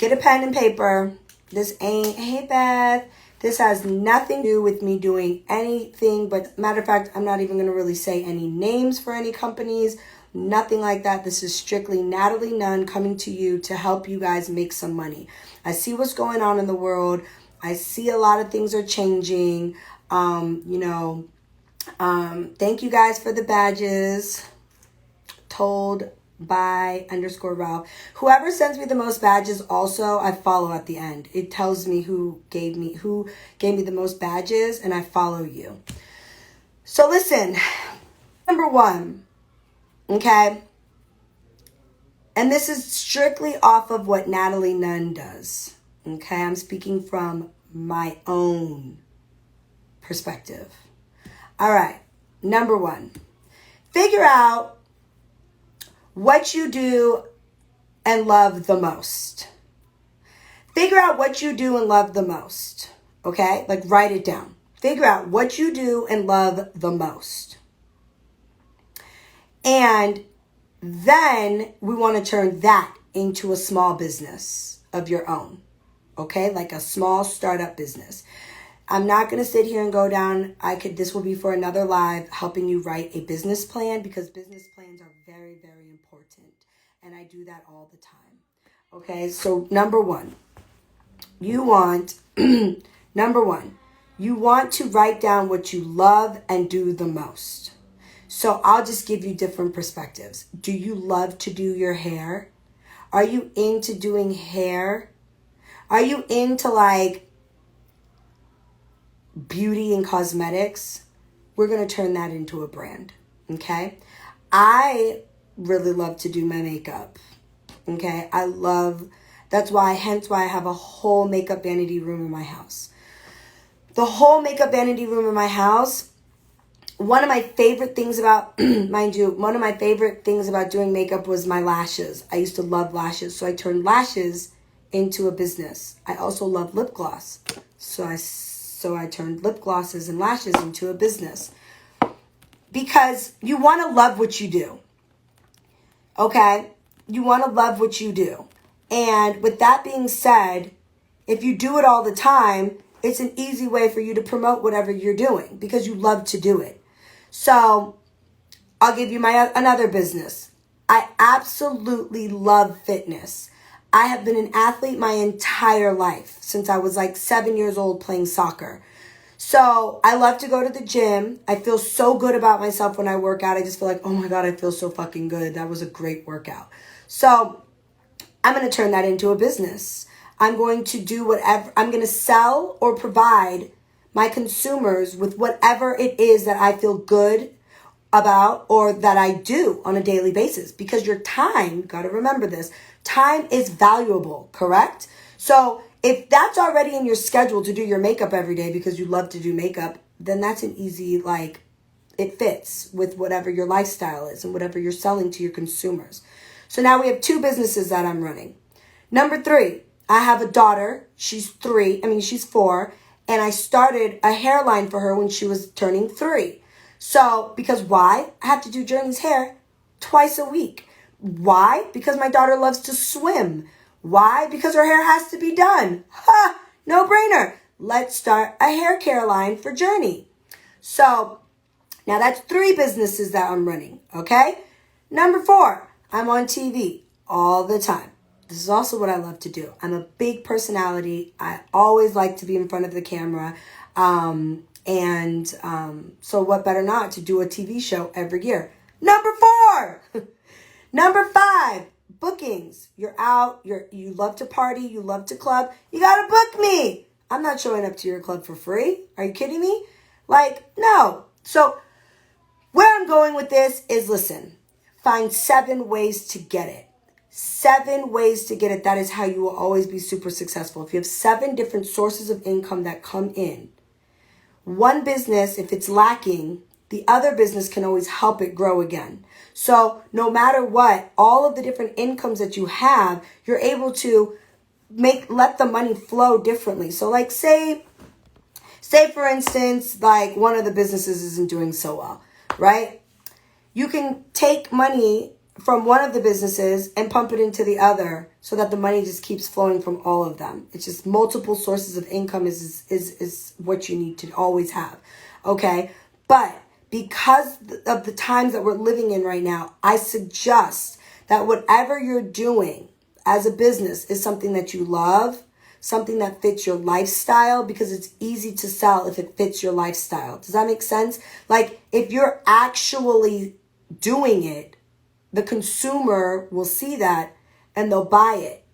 get a pen and paper. This ain't, hey Beth, this has nothing to do with me doing anything, but matter of fact, I'm not even going to really say any names for any companies, nothing like that. This is strictly Natalie Nunn coming to you to help you guys make some money. I see what's going on in the world. I see a lot of things are changing. Thank you guys for the badges. Told by _Ralph. Whoever sends me the most badges also, I follow at the end. It tells me who gave me the most badges, and I follow you. So listen, number one, okay? And this is strictly off of what Natalie Nunn does. Okay, I'm speaking from my own perspective. All right, number one, figure out what you do and love the most. Figure out what you do and love the most. Okay? Like, write it down. Figure out what you do and love the most. And then we want to turn that into a small business of your own. Okay? Like a small startup business. I'm not going to sit here and go down. This will be for another live, helping you write a business plan, because business plans are very, very important. And I do that all the time. Okay, so number one, you want to write down what you love and do the most. So I'll just give you different perspectives. Do you love to do your hair? Are you into doing hair? Are you into like beauty and cosmetics? We're going to turn that into a brand. Okay. I really love to do my makeup. Okay. Hence why I have a whole makeup vanity room in my house. The whole makeup vanity room in my house. One of my favorite things about, mind you, one of my favorite things about doing makeup was my lashes. I used to love lashes. So I turned lashes into a business. I also love lip gloss. So I turned lip glosses and lashes into a business. Because you want to love what you do. Okay? You want to love what you do. And with that being said, if you do it all the time, it's an easy way for you to promote whatever you're doing because you love to do it. So I'll give you another business. I absolutely love fitness. I have been an athlete my entire life since I was like 7 years old playing soccer. So I love to go to the gym. I feel so good about myself when I work out. I just feel like, oh my God, I feel so fucking good. That was a great workout. So I'm going to turn that into a business. I'm going to do whatever. I'm going to sell or provide my consumers with whatever it is that I feel good about or that I do on a daily basis. Because your time, got to remember this, time is valuable, correct? So if that's already in your schedule to do your makeup every day because you love to do makeup, then that's an easy, it fits with whatever your lifestyle is and whatever you're selling to your consumers. So now we have two businesses that I'm running. Number 3, I have a daughter. She's 4. And I started a hairline for her when she was turning 3. So, because why? I have to do Journey's hair twice a week. Why? Because my daughter loves to swim. Why? Because her hair has to be done. Ha! No brainer. Let's start a hair care line for Journey. So, now that's 3 businesses that I'm running, okay? Number 4, I'm on TV all the time. This is also what I love to do. I'm a big personality. I always like to be in front of the camera. So what better not to do a TV show every year? Number 4. Number 5, bookings. You're out, you love to party, you love to club. You got to book me. I'm not showing up to your club for free. Are you kidding me? No. So where I'm going with this is, listen, find 7 ways to get it. 7 ways to get it. That is how you will always be super successful. If you have 7 different sources of income that come in, one business, if it's lacking, the other business can always help it grow again. So no matter what, all of the different incomes that you have, you're able to let the money flow differently. So say for instance, one of the businesses isn't doing so well, right? You can take money from one of the businesses and pump it into the other so that the money just keeps flowing from all of them. It's just multiple sources of income is what you need to always have. Okay? But because of the times that we're living in right now, I suggest that whatever you're doing as a business is something that you love, something that fits your lifestyle, because it's easy to sell if it fits your lifestyle. Does that make sense? Like, if you're actually doing it, the consumer will see that and they'll buy it.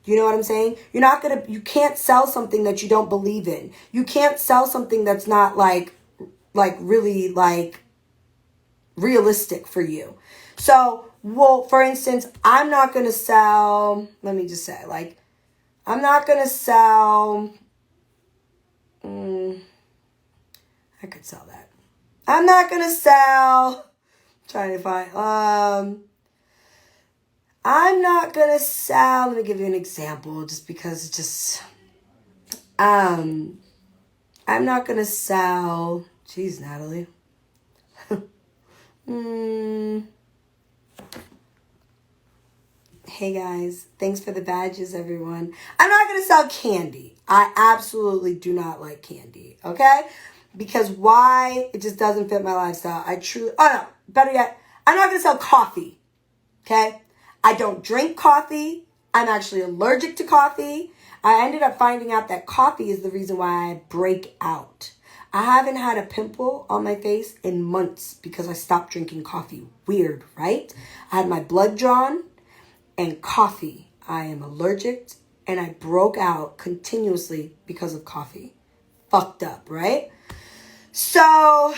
You know what I'm saying? You can't sell something that you don't believe in. You can't sell something that's not really realistic for you. So, well, for instance, I'm not going to sell, let me just say, I'm not going to sell, I could sell that. I'm not going to sell, trying to find, I'm not going to sell, let me give you an example just because it's just, I'm not going to sell, geez, Natalie. Hey guys, thanks for the badges, everyone. I'm not going to sell candy. I absolutely do not like candy, okay? Because why? It just doesn't fit my lifestyle. Better yet, I'm not going to sell coffee, okay? I don't drink coffee. I'm actually allergic to coffee. I ended up finding out that coffee is the reason why I break out. I haven't had a pimple on my face in months because I stopped drinking coffee. Weird, right? I had my blood drawn and coffee. I am allergic and I broke out continuously because of coffee. Fucked up, right? So, I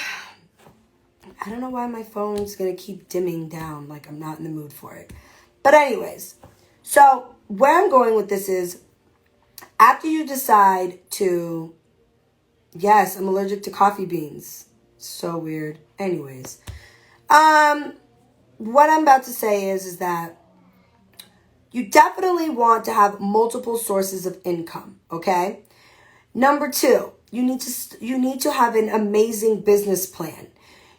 don't know why my phone's going to keep dimming down like I'm not in the mood for it. But anyways, so where I'm going with this is, after you decide to, yes, I'm allergic to coffee beans. So weird. Anyways, what I'm about to say is that you definitely want to have multiple sources of income, okay? Number 2, you need to have an amazing business plan.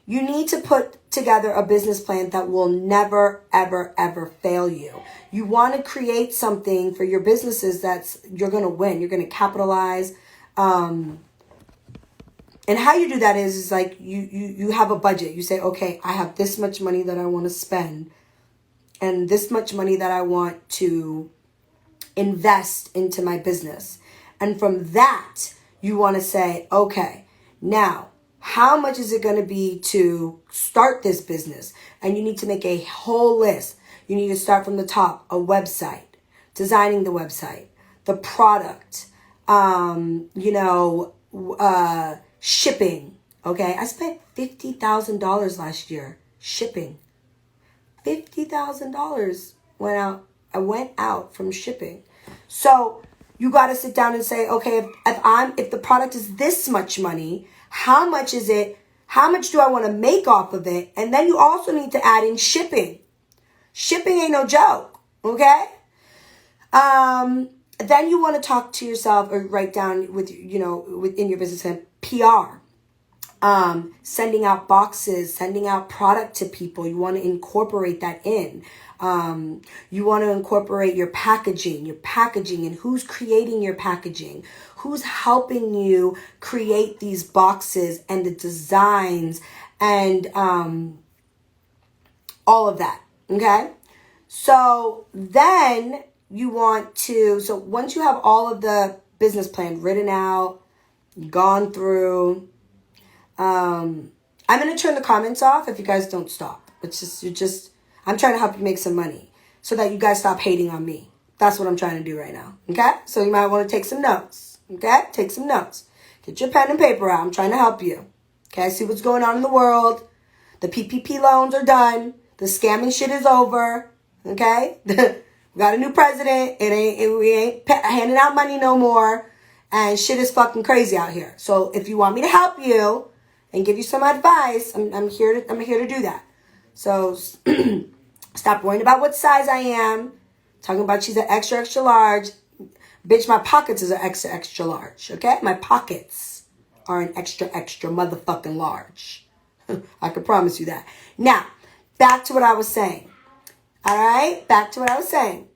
You need to put together a business plan that will never, ever, ever fail you. You want to create something for your businesses you're going to win. You're going to capitalize. And how you do that is like you have a budget. You say, okay, I have this much money that I want to spend and this much money that I want to invest into my business. And from that, you want to say, okay, now, how much is it going to be to start this business? And you need to make a whole list. You need to start from the top, a website, designing the website, the product, shipping. Okay, I spent $50,000 last year shipping. $50,000 I went out from shipping. So you got to sit down and say, okay, if the product is this much money, how much is it? How much do I want to make off of it? And then you also need to add in shipping. Shipping ain't no joke, okay? Then you want to talk to yourself or write down within your business plan, PR. Sending out boxes, sending out product to people. You want to incorporate that in. You want to incorporate your packaging and who's creating your packaging, who's helping you create these boxes and the designs and all of that. Okay. So then so once you have all of the business plan written out, gone through, I'm going to turn the comments off if you guys don't stop. I'm trying to help you make some money so that you guys stop hating on me. That's what I'm trying to do right now. Okay? So you might want to take some notes. Okay? Take some notes. Get your pen and paper out. I'm trying to help you. Okay? See what's going on in the world. The PPP loans are done. The scamming shit is over. Okay? We got a new president. We ain't handing out money no more. And shit is fucking crazy out here. So if you want me to help you and give you some advice, I'm here to do that. So stop worrying about what size I am. Talking about she's an extra, extra large. Bitch, my pockets is an extra, extra large. Okay? My pockets are an extra, extra motherfucking large. I can promise you that. Now, back to what I was saying. All right? Back to what I was saying.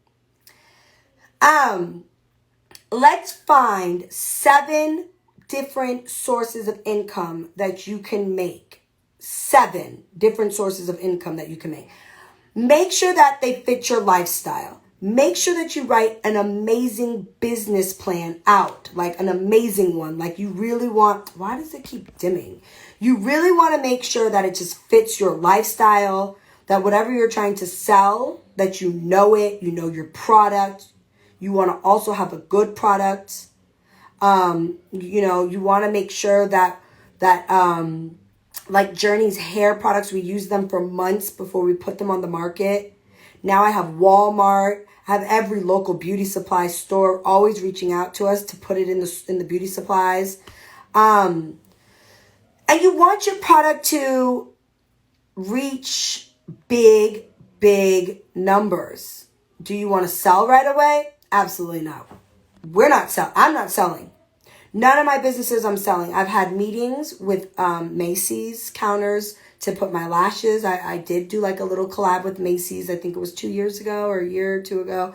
Let's find 7 different sources of income that you can make. 7 different sources of income that you can make. Make sure that they fit your lifestyle. Make sure that you write an amazing business plan out, like an amazing one. Like you really want, why does it keep dimming? You really want to make sure that it just fits your lifestyle, that whatever you're trying to sell, that you know it, you know your product. You want to also have a good product. You want to make sure that like Journey's hair products, we use them for months before we put them on the market. Now I have Walmart, I have every local beauty supply store always reaching out to us to put it in the beauty supplies. And you want your product to reach big numbers. Do you want to sell right away? Absolutely not. I'm not selling. None of my businesses I'm selling. I've had meetings with Macy's counters to put my lashes. I did do like a little collab with Macy's. I think it was 2 years ago or a year or two ago.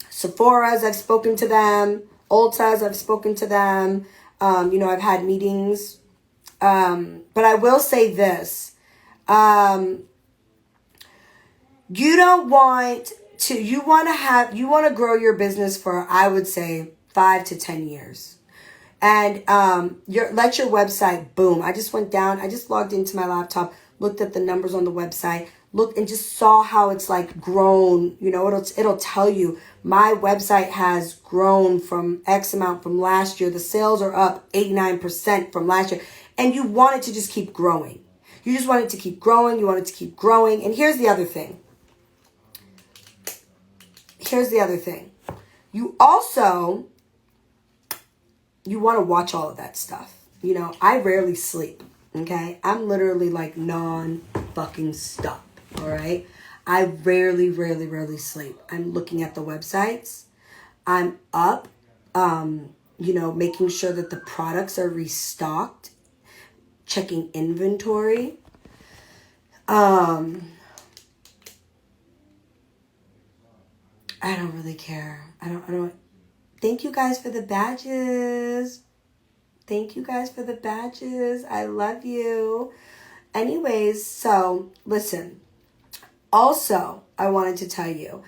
Sephora's, I've spoken to them. Ulta's, I've spoken to them. I've had meetings. But I will say this. You want to grow your business for, I would say, 5 to 10 years. And let your website boom. I just logged into my laptop, looked at the numbers on the website, looked and just saw how it's like grown. It'll tell you my website has grown from X amount from last year. The sales are up 89% from last year. And you want it to just keep growing. You just want it to keep growing. You want it to keep growing. And here's the other thing. You want to watch all of that stuff. I rarely sleep, okay? I'm literally like non-fucking stop, all right? I rarely sleep. I'm looking at the websites. I'm up, making sure that the products are restocked, checking inventory. I don't really care. I don't. Thank you guys for the badges. I love you. Anyways, so listen. Also, I wanted to tell you,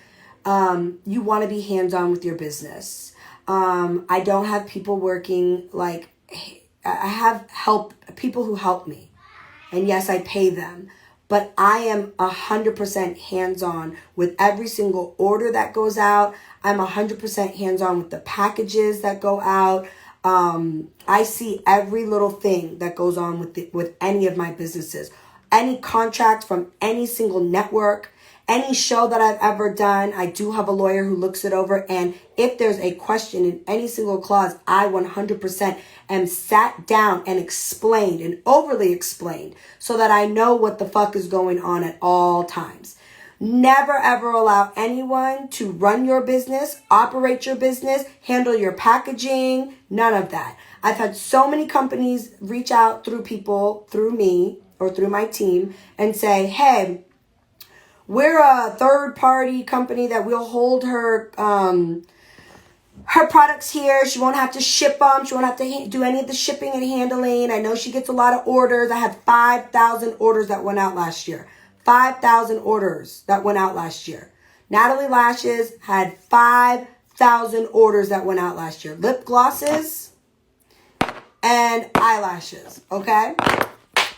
you want to be hands-on with your business. I don't have people working I have people who help me. And yes, I pay them. But I am 100% hands-on with every single order that goes out. I'm 100% hands-on with the packages that go out. I see every little thing that goes on with any of my businesses. Any contract from any single network, any show that I've ever done, I do have a lawyer who looks it over. And if there's a question in any single clause, I 100% am sat down and explained and overly explained so that I know what the fuck is going on at all times. Never ever allow anyone to run your business, operate your business, handle your packaging, none of that. I've had so many companies reach out through me or through my team and say, hey, we're a third-party company that will hold her products here. She won't have to ship them. She won't have to do any of the shipping and handling. I know she gets a lot of orders. I had 5,000 orders that went out last year. 5,000 orders that went out last year. Natalie Lashes had 5,000 orders that went out last year. Lip glosses and eyelashes, okay?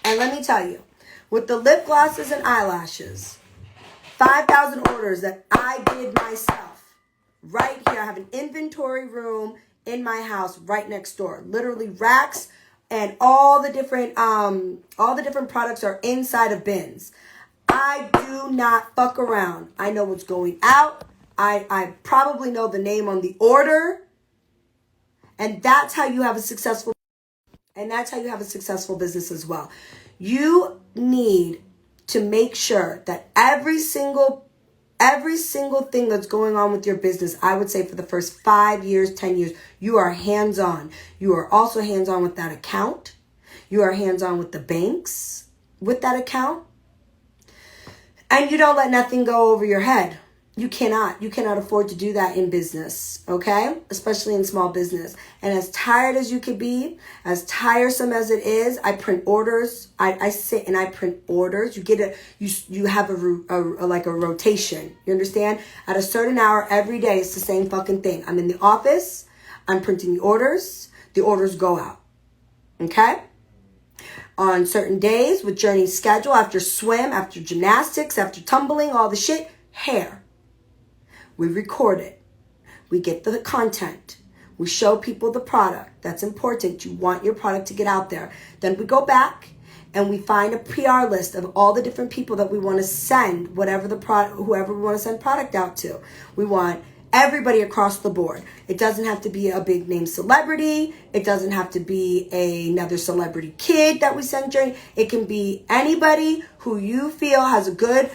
And let me tell you, with the lip glosses and eyelashes, 5,000 orders that I did myself. Right here, I have an inventory room in my house right next door. Literally racks and all the different products are inside of bins. I do not fuck around. I know what's going out. I probably know the name on the order. And that's how you have a successful business as well. You need to make sure that every single thing that's going on with your business, I would say for the first 5 years, 10 years, you are hands-on. You are also hands-on with that account. You are hands-on with the banks with that account. And you don't let nothing go over your head. You cannot afford to do that in business, okay? Especially in small business. And as tired as you could be, as tiresome as it is, I print orders. I sit and I print orders. You have a rotation. You understand? At a certain hour every day, it's the same fucking thing. I'm in the office. I'm printing the orders. The orders go out, okay? On certain days with Journey's schedule, after swim, after gymnastics, after tumbling, all the shit, hair. We record it. We get the content. We show people the product. That's important. You want your product to get out there. Then we go back and we find a PR list of all the different people that we want to send whoever we want to send product out to. We want everybody across the board. It doesn't have to be a big name celebrity. It doesn't have to be another celebrity kid that we send Journey. It can be anybody who you feel has a good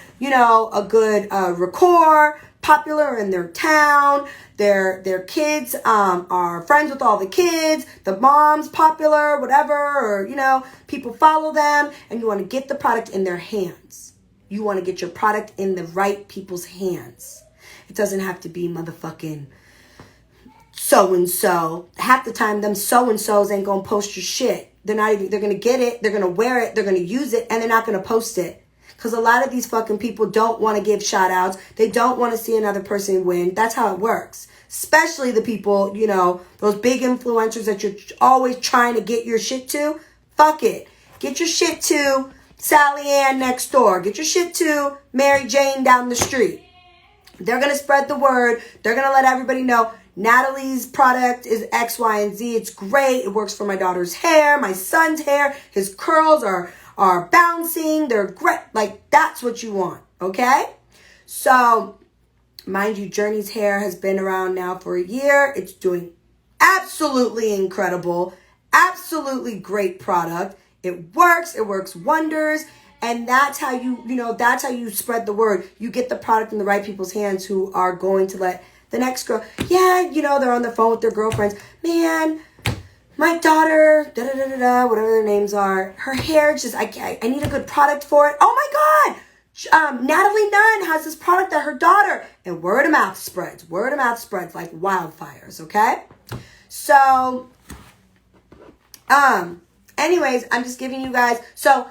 rapport, popular in their town, their kids are friends with all the kids, the mom's popular, whatever, or people follow them, and you want to get the product in their hands. You want to get your product in the right people's hands. It doesn't have to be motherfucking so-and-so. Half the time, them so-and-sos ain't gonna post your shit. They're gonna get it, they're gonna wear it, they're gonna use it, and they're not gonna post it. Because a lot of these fucking people don't want to give shout outs. They don't want to see another person win. That's how it works. Especially the people, those big influencers that you're always trying to get your shit to. Fuck it. Get your shit to Sally Ann next door. Get your shit to Mary Jane down the street. They're going to spread the word. They're going to let everybody know Natalie's product is X, Y, and Z. It's great. It works for my daughter's hair, my son's hair. His curls are bouncing. They're great. Like, that's what you want, okay? So, mind you, Journey's hair has been around now for a year. It's doing absolutely incredible. Absolutely great product. It works wonders. And that's how that's how you spread the word. You get the product in the right people's hands who are going to let the next girl, they're on the phone with their girlfriends. Man, my daughter, whatever their names are, her hair just, I need a good product for it. Oh my God, Natalie Nunn has this product that her daughter, and word of mouth spreads like wildfires, okay? So, anyways, I'm just giving you guys, so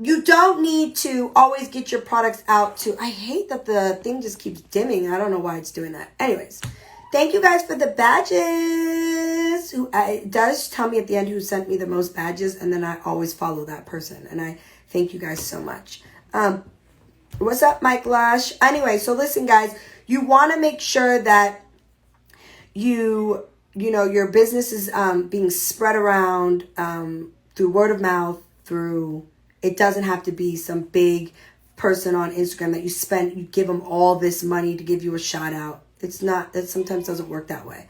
you don't need to always get your products out to, I hate that the thing just keeps dimming. I don't know why it's doing that. Anyways, thank you guys for the badges. It does tell me at the end who sent me the most badges, and then I always follow that person. And I thank you guys so much. What's up, Mike Lush? Anyway, so listen, guys, you want to make sure that your business is being spread around through word of mouth, it doesn't have to be some big person on Instagram that you give them all this money to give you a shout out. It's not, that sometimes doesn't work that way.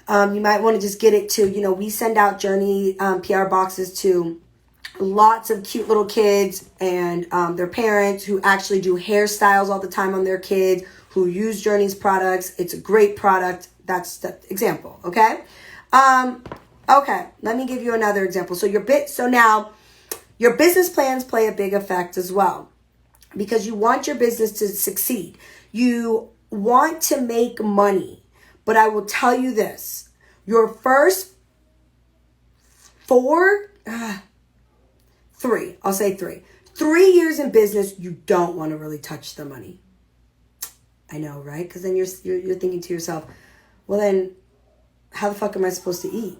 You might want to just get it to, we send out Journey PR boxes to lots of cute little kids and their parents who actually do hairstyles all the time on their kids, who use Journey's products. It's a great product. That's the example, okay? Okay, let me give you another example. So now your business plans play a big effect as well, because you want your business to succeed. You want to make money, but I will tell you this, your first 3 years in business, you don't want to really touch the money. I know, right? Because then you're thinking to yourself, well then, how the fuck am I supposed to eat?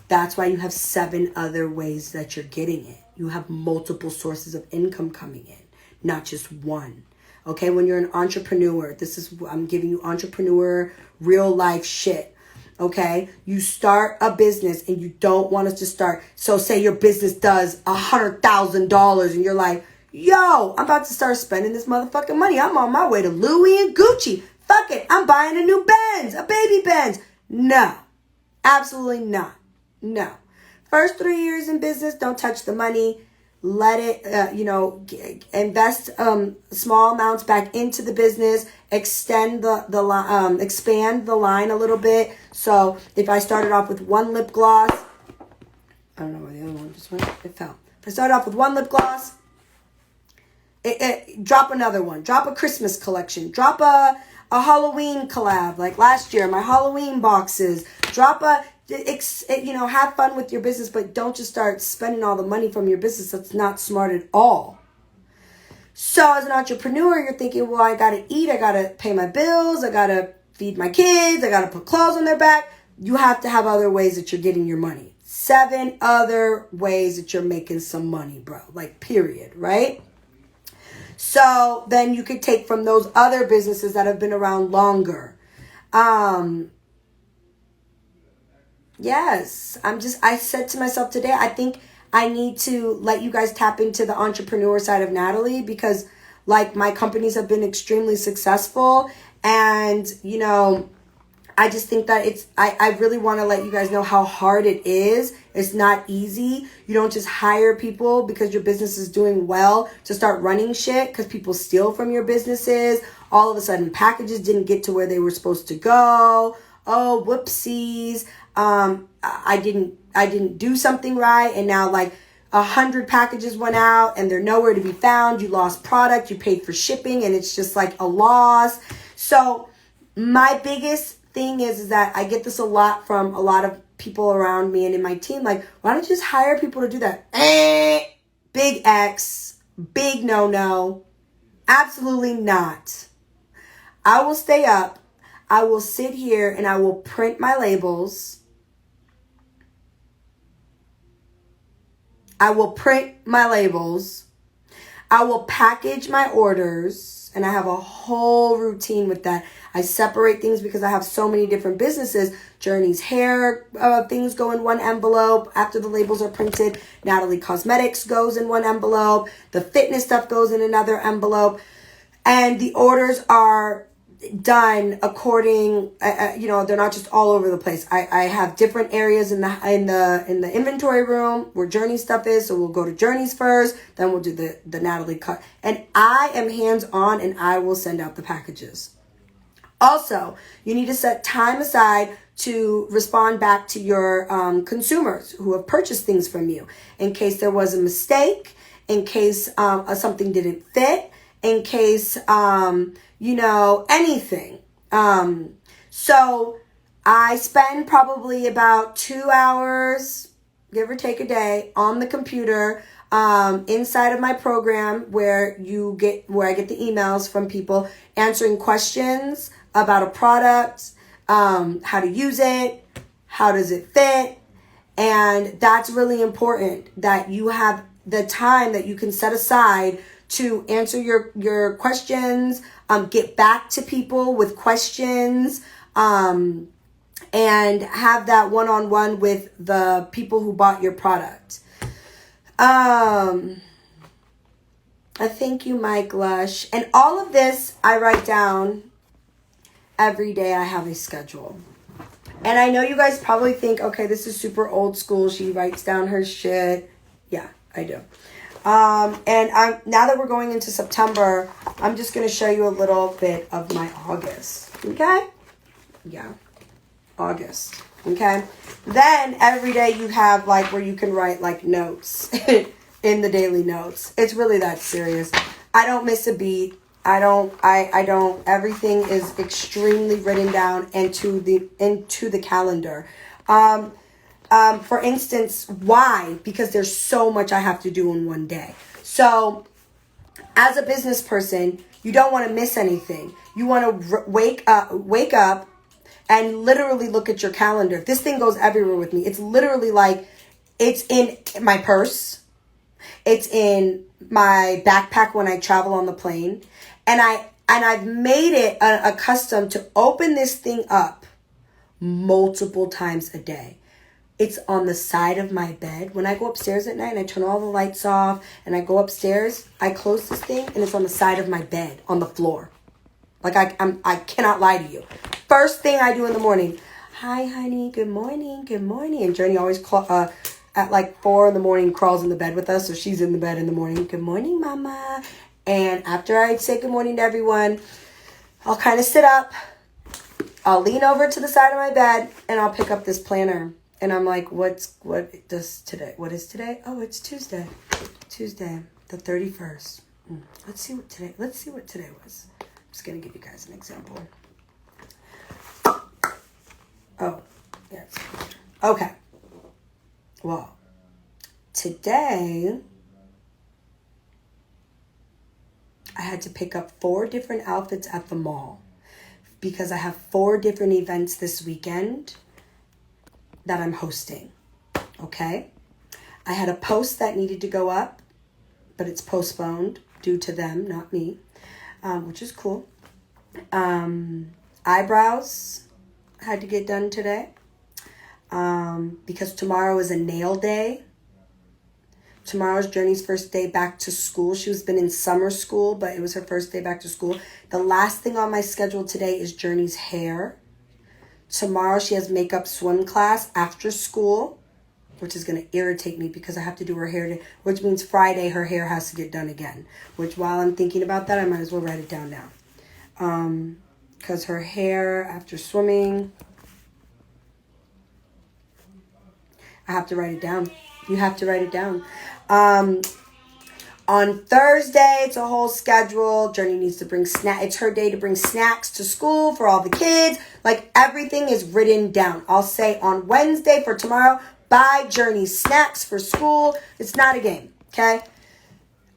That's why you have 7 other ways that you're getting it. You have multiple sources of income coming in, not just one. Okay, when you're an entrepreneur, I'm giving you entrepreneur, real life shit. Okay, you start a business and you don't want us to start. So say your business does $100,000 and you're like, yo, I'm about to start spending this motherfucking money. I'm on my way to Louis and Gucci. Fuck it, I'm buying a new Benz, a baby Benz. No, absolutely not. No. First 3 years in business, don't touch the money. Let it, invest small amounts back into the business. Expand the line a little bit. So if I started off with one lip gloss, I don't know where the other one just went. It fell. If I started off with one lip gloss, Drop another one. Drop a Christmas collection. Drop a Halloween collab like last year, my Halloween boxes. Drop have fun with your business, but don't just start spending all the money from your business. That's not smart at all. So as an entrepreneur, you're thinking, well, I got to eat. I got to pay my bills. I got to feed my kids. I got to put clothes on their back. You have to have other ways that you're getting your money. 7 other ways that you're making some money, bro. Like, period, right? So then you could take from those other businesses that have been around longer. Yes, I said to myself today, I think I need to let you guys tap into the entrepreneur side of Natalie, because like my companies have been extremely successful, and I just think that I really want to let you guys know how hard it is. It's not easy. You don't just hire people because your business is doing well to start running shit, because people steal from your businesses. All of a sudden, packages didn't get to where they were supposed to go. Oh, whoopsies. I didn't do something right. And now like 100 packages went out and they're nowhere to be found. You lost product. You paid for shipping and it's just like a loss. So my biggest thing is that I get this a lot from a lot of people around me and in my team. Like, why don't you just hire people to do that? Big X, big no. Absolutely not. I will stay up. I will sit here and I will print my labels. I will package my orders, and I have a whole routine with that. I separate things because I have so many different businesses. Journey's hair things go in one envelope after the labels are printed. Natalie Cosmetics goes in one envelope. The fitness stuff goes in another envelope. And the orders are done according, they're not just all over the place. I have different areas in the inventory room where Journey stuff is. So we'll go to Journey's first, then we'll do the Natalie cut. And I am hands-on and I will send out the packages. Also, you need to set time aside to respond back to your consumers who have purchased things from you, in case there was a mistake, in case something didn't fit, in case anything. So I spend probably about 2 hours, give or take a day, on the computer, inside of my program where I get the emails from people answering questions about a product, how to use it, how does it fit. And that's really important, that you have the time that you can set aside to answer your questions, get back to people with questions, and have that one-on-one with the people who bought your product. Thank you, Mike Lush. And all of this I write down every day. I have a schedule. And I know you guys probably think, okay, this is super old school. She writes down her shit. Yeah, I do. And now that we're going into September, I'm just going to show you a little bit of my August. Okay? Yeah. August. Okay? Then every day you have like where you can write like notes in the daily notes. It's really that serious. I don't miss a beat. I don't, everything is extremely written down into the calendar. For instance, why? Because there's so much I have to do in one day. So as a business person, you don't want to miss anything. You want to wake up and literally look at your calendar. This thing goes everywhere with me. It's literally like, it's in my purse. It's in my backpack when I travel on the plane. And I've made it a custom to open this thing up multiple times a day. It's on the side of my bed. When I go upstairs at night and I turn all the lights off and I go upstairs, I close this thing and it's on the side of my bed, on the floor. Like I cannot lie to you. First thing I do in the morning, hi honey, good morning. And Journey always at like 4 a.m. crawls in the bed with us. So she's in the bed in the morning. Good morning, mama. And after I say good morning to everyone, I'll kind of sit up. I'll lean over to the side of my bed and I'll pick up this planner. And I'm like, what is today? Oh, it's Tuesday. Tuesday, the 31st. Let's see what today was. I'm just going to give you guys an example. Oh, yes. Okay. Well, today I had to pick up 4 different outfits at the mall because I have 4 different events this weekend that I'm hosting. Okay? I had a post that needed to go up, but it's postponed due to them, not me, which is cool. Eyebrows had to get done today because tomorrow is a nail day. Tomorrow's Journey's first day back to school. She's been in summer school, but it was her first day back to school. The last thing on my schedule today is Journey's hair. Tomorrow she has makeup swim class after school, which is going to irritate me because I have to do her hair, which means Friday her hair has to get done again. Which while I'm thinking about that, I might as well write it down now. Because her hair after swimming, I have to write it down. You have to write it down. On Thursday, it's a whole schedule. Journey needs to bring It's her day to bring snacks to school for all the kids. Like, everything is written down. I'll say on Wednesday for tomorrow, buy Journey snacks for school. It's not a game, okay?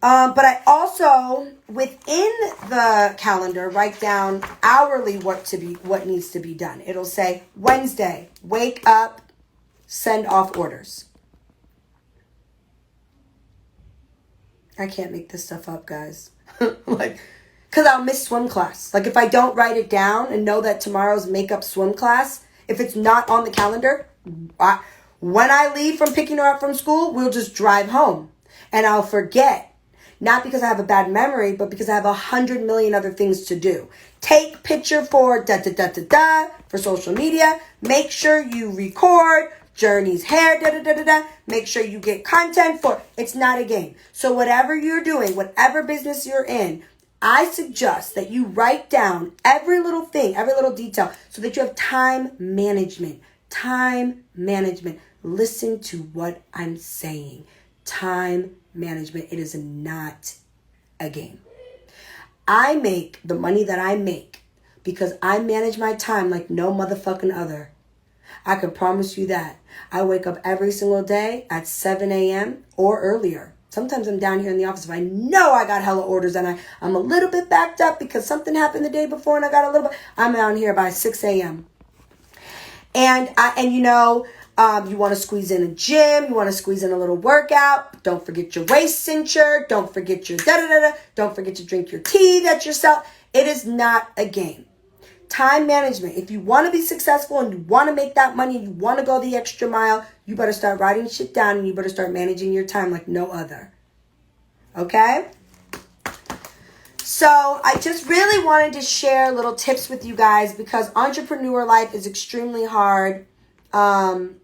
But I also, within the calendar, write down hourly what needs to be done. It'll say Wednesday, wake up, send off orders. I can't make this stuff up, guys. Because I'll miss swim class. Like, if I don't write it down and know that tomorrow's makeup swim class, if it's not on the calendar, when I leave from picking her up from school, we'll just drive home. And I'll forget. Not because I have a bad memory, but because I have 100 million other things to do. Take picture for for social media. Make sure you record Journey's hair, Make sure you get content for. It's not a game. So whatever you're doing, whatever business you're in, I suggest that you write down every little thing, every little detail, so that you have time management. Time management. Listen to what I'm saying. Time management. It is not a game. I make the money that I make because I manage my time like no motherfucking other. I can promise you that. I wake up every single day at 7 a.m. or earlier. Sometimes I'm down here in the office if I know I got hella orders and I'm a little bit backed up because something happened the day before and I got a little bit. I'm out here by 6 a.m. And you want to squeeze in a gym. You want to squeeze in a little workout. Don't forget your waist cincher. Don't forget your Don't forget to drink your tea that yourself. It is not a game. Time management. If you want to be successful and you want to make that money, you want to go the extra mile, you better start writing shit down and you better start managing your time like no other. Okay? So I just really wanted to share little tips with you guys because entrepreneur life is extremely hard. And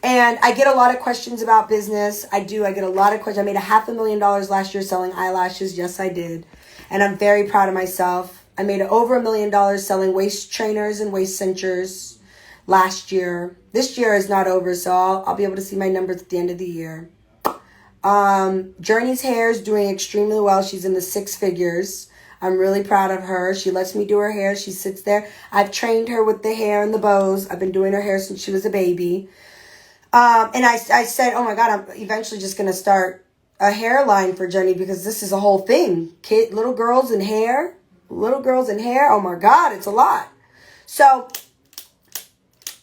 I get a lot of questions about business. I get a lot of questions. I made $500,000 last year selling eyelashes. Yes, I did. And I'm very proud of myself. I made over $1 million selling waist trainers and waist cinchers last year. This year is not over, so I'll be able to see my numbers at the end of the year. Journey's hair is doing extremely well. She's in the 6 figures. I'm really proud of her. She lets me do her hair. She sits there. I've trained her with the hair and the bows. I've been doing her hair since she was a baby. And I said, oh my God, I'm eventually just going to start a hairline for Journey because this is a whole thing. Little girls and hair. Oh my God, it's a lot. So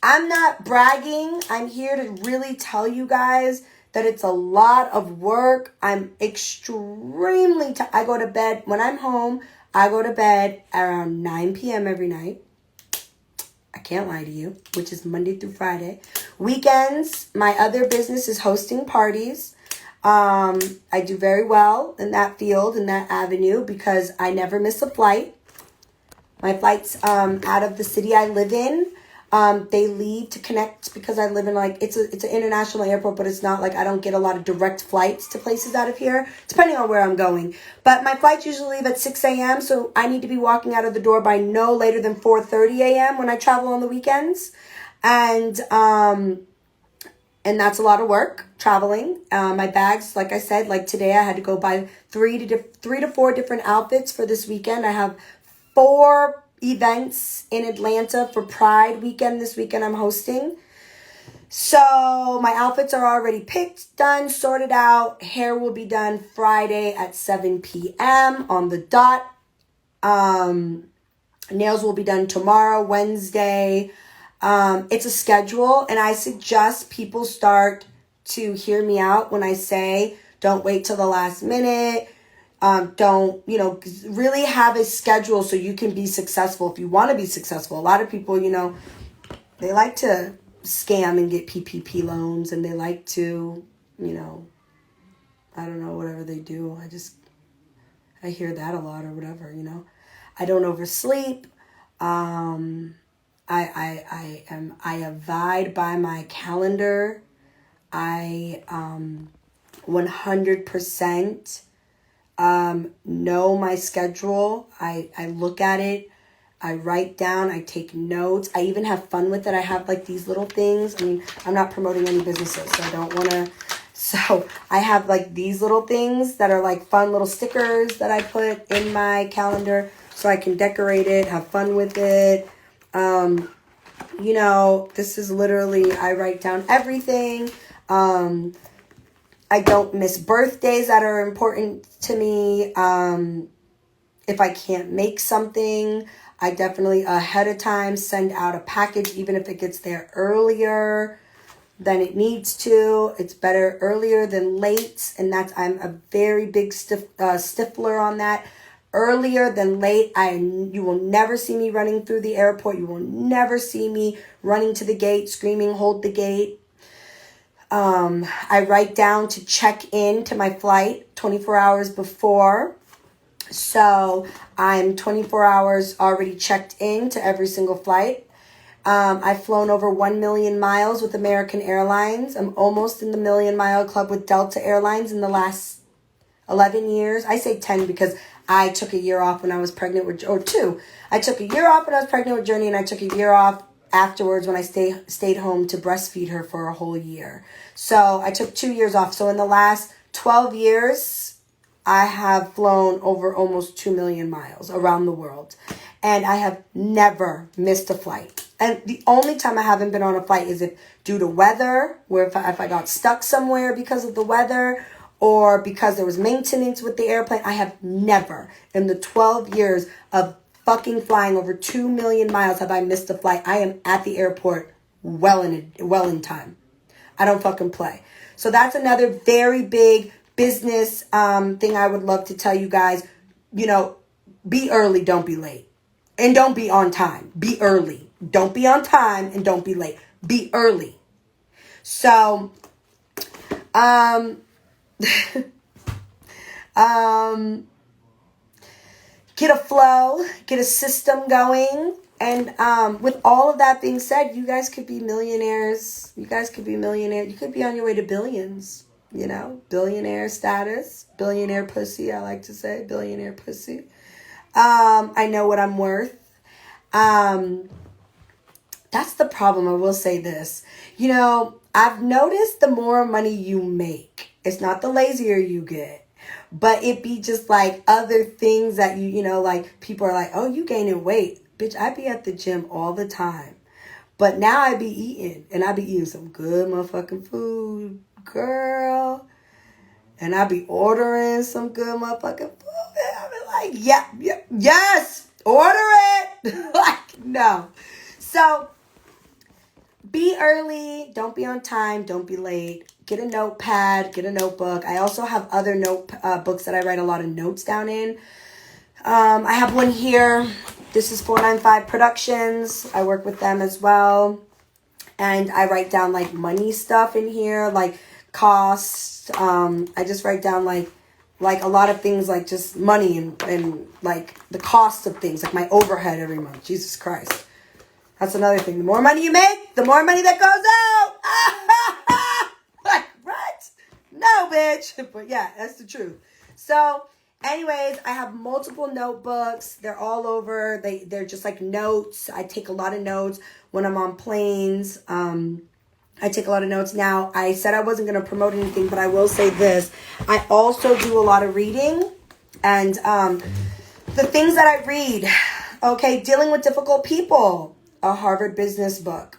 I'm not bragging. I'm here to really tell you guys that it's a lot of work. I'm extremely I go to bed. When I'm home, I go to bed around 9 p.m. every night. I can't lie to you, which is Monday through Friday. Weekends, my other business is hosting parties. I do very well in that field, in that avenue, because I never miss a flight. My flights out of the city I live in, they leave to connect because I live in it's an international airport, but it's not I don't get a lot of direct flights to places out of here, depending on where I'm going. But my flights usually leave at 6 a.m., so I need to be walking out of the door by no later than 4:30 a.m. when I travel on the weekends. And And that's a lot of work traveling. My bags, like I said, like today I had to go buy three to four different outfits for this weekend. I have 4 events in Atlanta for Pride weekend. This weekend I'm hosting. So my outfits are already picked, done, sorted out. Hair will be done Friday at 7 p.m. on the dot. Nails will be done tomorrow, Wednesday. It's a schedule, and I suggest people start to hear me out when I say don't wait till the last minute. Don't, really have a schedule so you can be successful if you want to be successful. A lot of people, they like to scam and get PPP loans, and they like to, I don't know, whatever they do. I hear that a lot or whatever, I don't oversleep. I abide by my calendar. I 100% know my schedule. I look at it. I write down. I take notes. I even have fun with it. I have like these little things. I mean, I'm not promoting any businesses, so I don't want to. So I have like these little things that are like fun little stickers that I put in my calendar so I can decorate it, have fun with it. This is literally, I write down everything. I don't miss birthdays that are important to me. If I can't make something, I definitely ahead of time send out a package, even if it gets there earlier than it needs to. It's better earlier than late, and I'm a very big stickler on that. Earlier than late. You will never see me running through the airport. You will never see me running to the gate, screaming, hold the gate. I write down to check in to my flight 24 hours before. So I'm 24 hours already checked in to every single flight. I've flown over 1 million miles with American Airlines. I'm almost in the Million Mile Club with Delta Airlines in the last 11 years. I say 10 because I took a year off when I was pregnant with, or 2. I took a year off when I was pregnant with Journey, and I took a year off afterwards when I stayed home to breastfeed her for a whole year. So I took 2 years off. So in the last 12 years, I have flown over almost 2 million miles around the world. And I have never missed a flight. And the only time I haven't been on a flight is if due to weather, where if I got stuck somewhere because of the weather, or because there was maintenance with the airplane. I have never, in the 12 years of fucking flying over 2 million miles, have I missed a flight. I am at the airport well in time. I don't fucking play. So that's another very big business thing I would love to tell you guys. Be early, don't be late. And don't be on time. Be early. Don't be on time and don't be late. Be early. So, get a flow, get a system going. And with all of that being said, you guys could be millionaires. You guys could be millionaires. You could be on your way to billions, billionaire status, billionaire pussy. I like to say billionaire pussy. I know what I'm worth. That's the problem. I will say this. I've noticed the more money you make, it's not the lazier you get, but it be just like other things that like people are like, oh, you gaining weight. Bitch, I be at the gym all the time. But now I be eating, and I be eating some good motherfucking food, girl. And I be ordering some good motherfucking food. And I be like, yes, order it. Like, no. So, be early. Don't be on time. Don't be late. Get a notepad. Get a notebook. I also have other books that I write a lot of notes down in. I have one here. This is 495 Productions. I work with them as well. And I write down like money stuff in here, like costs. I just write down like a lot of things, like just money and like the cost of things, like my overhead every month. Jesus Christ. That's another thing. The more money you make, the more money that goes out. Like, what? No, bitch. But yeah, that's the truth. So, anyways, I have multiple notebooks. They're all over. They're just like notes. I take a lot of notes when I'm on planes. I take a lot of notes. Now, I said I wasn't going to promote anything, but I will say this. I also do a lot of reading. And the things that I read, okay, Dealing with Difficult People, a Harvard business book,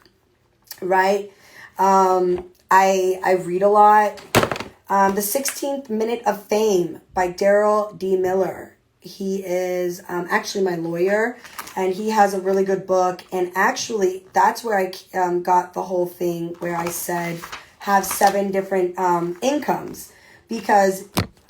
right? I read a lot. The 16th Minute of Fame by Daryl D. Miller. He is actually my lawyer, and he has a really good book. And actually, that's where I got the whole thing where I said have 7 different incomes, because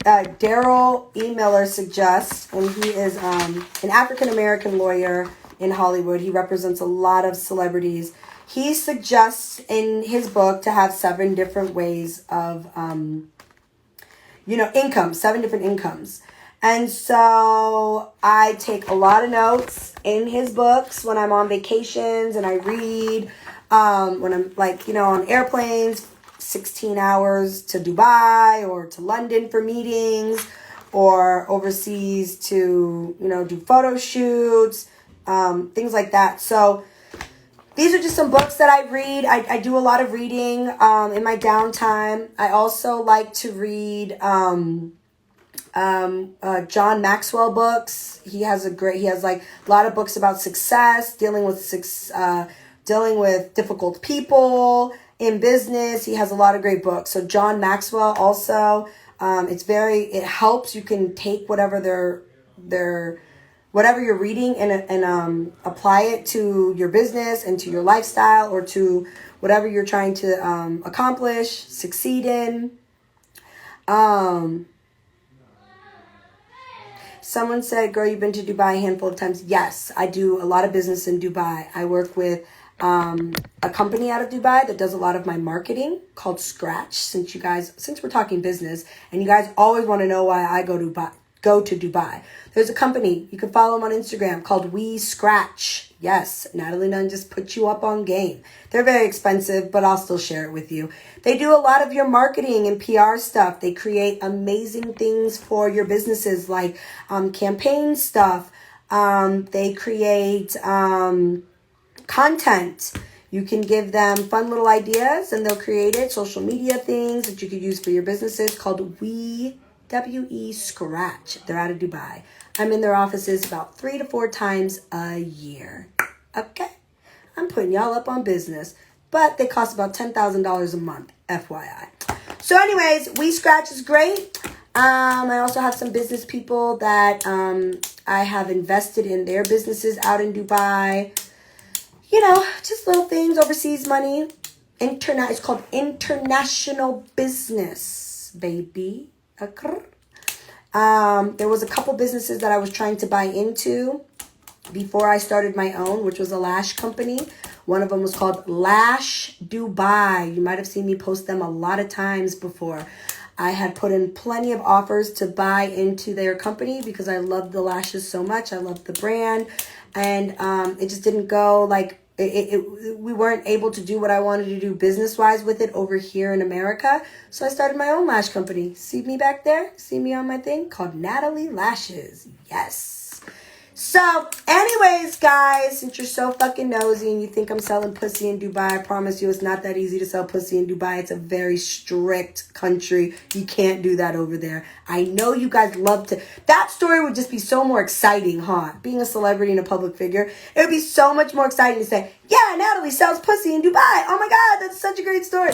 Daryl E. Miller suggests, and he is an African-American lawyer in Hollywood. He represents a lot of celebrities. He suggests in his book to have 7 different ways of, income, 7 different incomes. And so I take a lot of notes in his books when I'm on vacations, and I read when I'm on airplanes, 16 hours to Dubai or to London for meetings, or overseas to, do photo shoots, things like that. So these are just some books that I read. I do a lot of reading in my downtime. I also like to read John Maxwell books. He has a lot of books about success, dealing with difficult people in business. He has a lot of great books. So John Maxwell also, it helps. You can take whatever whatever you're reading and apply it to your business and to your lifestyle, or to whatever you're trying to accomplish, succeed in. Someone said, girl, you've been to Dubai a handful of times. Yes, I do a lot of business in Dubai. I work with a company out of Dubai that does a lot of my marketing called Scratch. Since we're talking business, and you guys always want to know why I go to Dubai. There's a company, you can follow them on Instagram, called We Scratch. Yes, Natalie Nunn just put you up on game. They're very expensive, but I'll still share it with you. They do a lot of your marketing and PR stuff. They create amazing things for your businesses, like campaign stuff. They create content. You can give them fun little ideas, and they'll create it. Social media things that you could use for your businesses, called We Scratch. They're out of Dubai. I'm in their offices about 3 to 4 times a year. Okay? I'm putting y'all up on business. But they cost about $10,000 a month, FYI. So anyways, We Scratch is great. I also have some business people that I have invested in their businesses out in Dubai. Just little things, overseas money. It's called international business, baby. There was a couple businesses that I was trying to buy into before I started my own, which was a lash company. One of them was called Lash Dubai. You might have seen me post them a lot of times before. I had put in plenty of offers to buy into their company because I love the lashes so much. I love the brand. And it just didn't go we weren't able to do what I wanted to do business-wise with it over here in America. So I started my own lash company. See me back there? See me on my thing? Called Natalie Lashes. Yes. So, anyways, guys, since you're so fucking nosy and you think I'm selling pussy in Dubai, I promise you it's not that easy to sell pussy in Dubai. It's a very strict country. You can't do that over there. I know you guys love to... That story would just be so more exciting, huh? Being a celebrity and a public figure, it would be so much more exciting to say, yeah, Natalie sells pussy in Dubai. Oh my God, that's such a great story.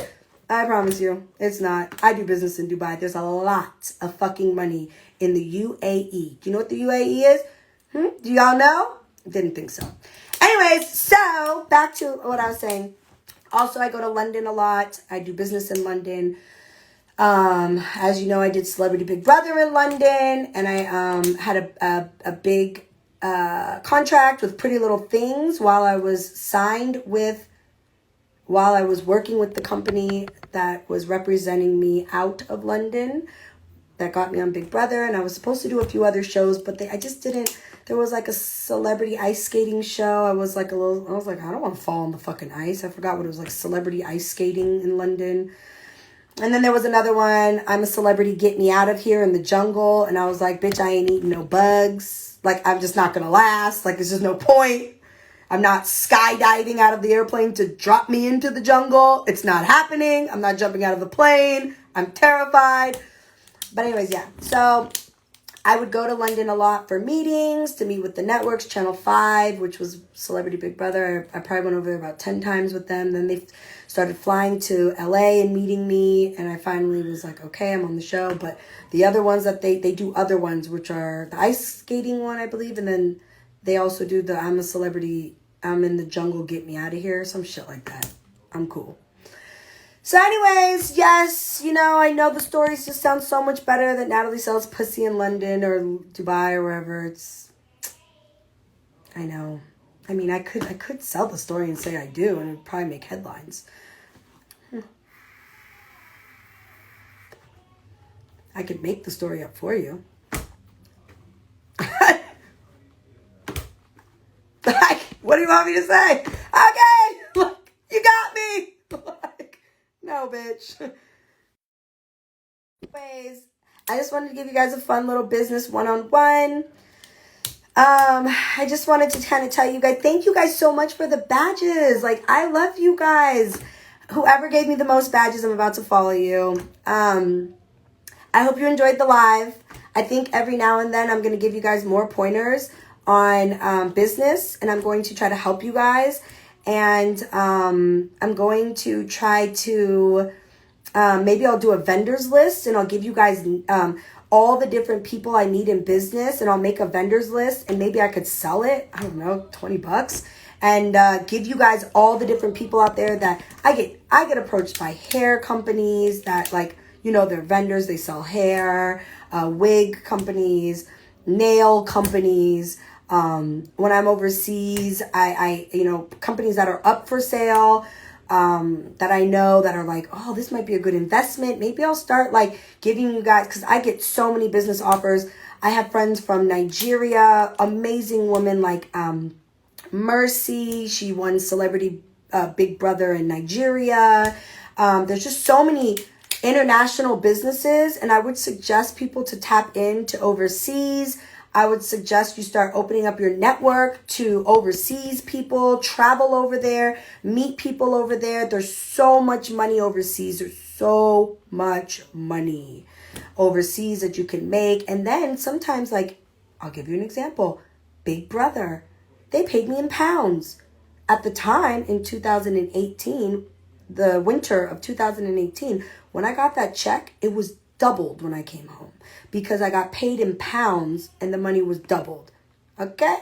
I promise you, it's not. I do business in Dubai. There's a lot of fucking money in the UAE. Do you know what the UAE is? Do y'all know? Didn't think so. Anyways, so back to what I was saying. Also, I go to London a lot. I do business in London. As you know, I did Celebrity Big Brother in London, and I had a big contract with Pretty Little Things while I was working with the company that was representing me out of London, that got me on Big Brother. And I was supposed to do a few other shows, but I just didn't. There was like a celebrity ice skating show. I was like, I don't want to fall on the fucking ice. I forgot what it was, like celebrity ice skating in London. And then there was another one, I'm a celebrity, get me out of here in the jungle. And I was like, bitch, I ain't eating no bugs. Like, I'm just not going to last. Like, there's just no point. I'm not skydiving out of the airplane to drop me into the jungle. It's not happening. I'm not jumping out of the plane. I'm terrified. But anyways, yeah. So I would go to London a lot for meetings, to meet with the networks, Channel 5, which was Celebrity Big Brother. I probably went over there about 10 times with them. Then they started flying to LA and meeting me. And I finally was like, okay, I'm on the show. But the other ones that they do other ones, which are the ice skating one, I believe. And then they also do the I'm a celebrity, I'm in the jungle, get me out of here. Some shit like that. I'm cool. So anyways, yes, I know the stories just sound so much better that Natalie sells pussy in London or Dubai or wherever. I know. I mean, I could sell the story and say I do, and it would probably make headlines. I could make the story up for you. What do you want me to say? Okay, look, you got me. No, bitch. Anyways, I just wanted to give you guys a fun little business one-on-one. I just wanted to kind of tell you guys, thank you guys so much for the badges. Like, I love you guys. Whoever gave me the most badges, I'm about to follow you. I hope you enjoyed the live. I think every now and then I'm going to give you guys more pointers on business, and I'm going to try to help you guys. And I'm going to try to, maybe I'll do a vendors list, and I'll give you guys all the different people I need in business, and I'll make a vendors list, and maybe I could sell it, I don't know, $20, and give you guys all the different people out there that I get approached by hair companies that, like, they're vendors, they sell hair, wig companies, nail companies. When I'm overseas, I companies that are up for sale, that I know that are like, oh, this might be a good investment. Maybe I'll start like giving you guys, because I get so many business offers. I have friends from Nigeria, amazing women like Mercy. She won Celebrity Big Brother in Nigeria. There's just so many international businesses, and I would suggest people to tap into overseas. I would suggest you start opening up your network to overseas people, travel over there, meet people over there. There's so much money overseas. There's so much money overseas that you can make. And then sometimes, like, I'll give you an example. Big Brother, they paid me in pounds. At the time in 2018, the winter of 2018, when I got that check, it was doubled when I came home because I got paid in pounds and the money was doubled. Okay?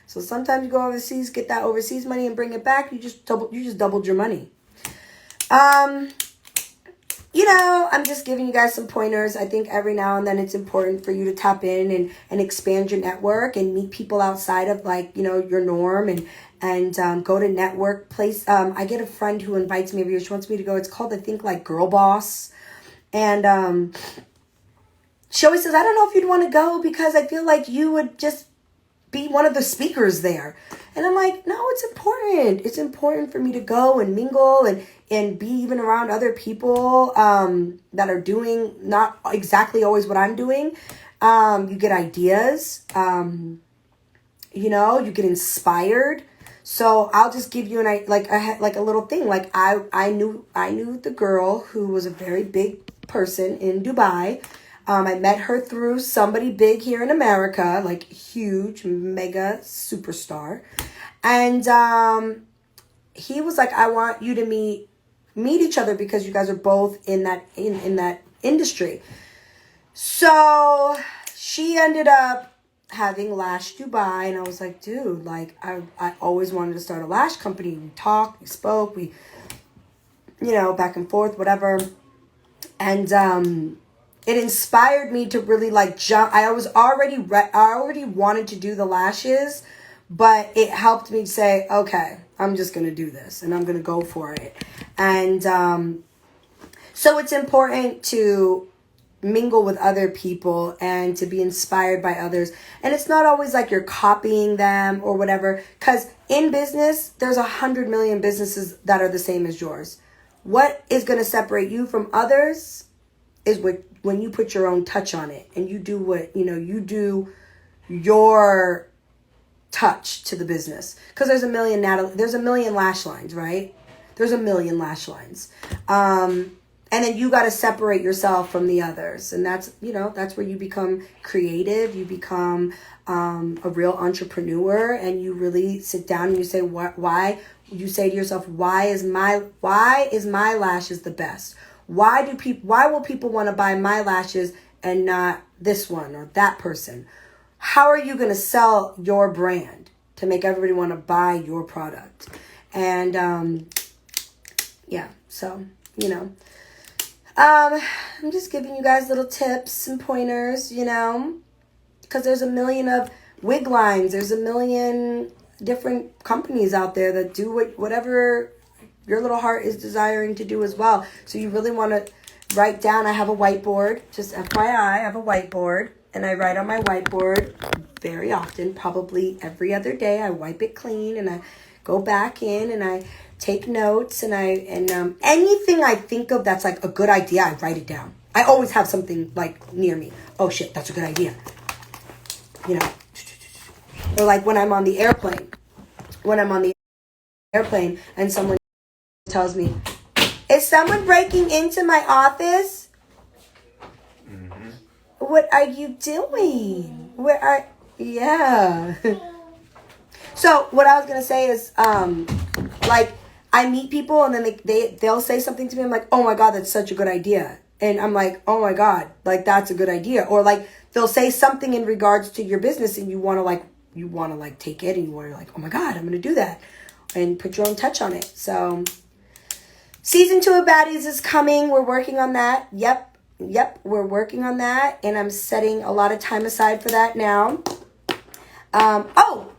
So sometimes you go overseas, get that overseas money and bring it back, you just doubled your money. I'm just giving you guys some pointers. I think every now and then it's important for you to tap in and expand your network and meet people outside of your norm and go to network place. I get a friend who invites me every year. She wants me to go. It's called, I think, like Girl Boss. And she always says, I don't know if you'd want to go because I feel like you would just be one of the speakers there. And I'm like, no, it's important. It's important for me to go and mingle and be even around other people that are doing not exactly always what I'm doing. You get ideas. You get inspired. So I'll just give you a little thing. Like I knew the girl who was a very big person in Dubai. I met her through somebody big here in America, like huge, mega superstar. And he was like, I want you to meet each other because you guys are both in that industry. So she ended up having Lash Dubai, and I was like, dude, like I always wanted to start a lash company. We talked, we spoke, we back and forth, whatever. And it inspired me to really like jump. I already wanted to do the lashes, but it helped me say, okay, I'm just going to do this and I'm going to go for it. And so it's important to mingle with other people and to be inspired by others. And it's not always like you're copying them or whatever, because in business, there's 100 million businesses that are the same as yours. What is going to separate you from others is when you put your own touch on it and you do what, you do your touch to the business. Because there's a million lash lines, right? There's a million lash lines. And then you got to separate yourself from the others. And that's where you become creative. You become a real entrepreneur, and you really sit down and you say, why? You say to yourself, why is my lashes the best? Why will people want to buy my lashes and not this one or that person? How are you going to sell your brand to make everybody want to buy your product? And so I'm just giving you guys little tips and pointers, because there's a million of wig lines. There's a million different companies out there that do whatever your little heart is desiring to do as well. So you really want to write down. I have a whiteboard, just FYI, I have a whiteboard, and I write on my whiteboard very often, probably every other day. I wipe it clean and I go back in and I take notes, and anything I think of that's like a good idea, I write it down. I always have something like near me. Oh shit, that's a good idea. Or like when I'm on the airplane. And someone tells me, "Is someone breaking into my office?" Mm-hmm. What are you doing? Yeah. So what I was going to say is, I meet people and then they'll say something to me. I'm like, "Oh my God, that's such a good idea." And I'm like, "Oh my God, like that's a good idea." Or like they'll say something in regards to your business and you want to take it and you want to like, "Oh my God, I'm going to do that." And put your own touch on it. So season 2 of Baddies is coming. We're working on that. Yep, we're working on that. And I'm setting a lot of time aside for that now.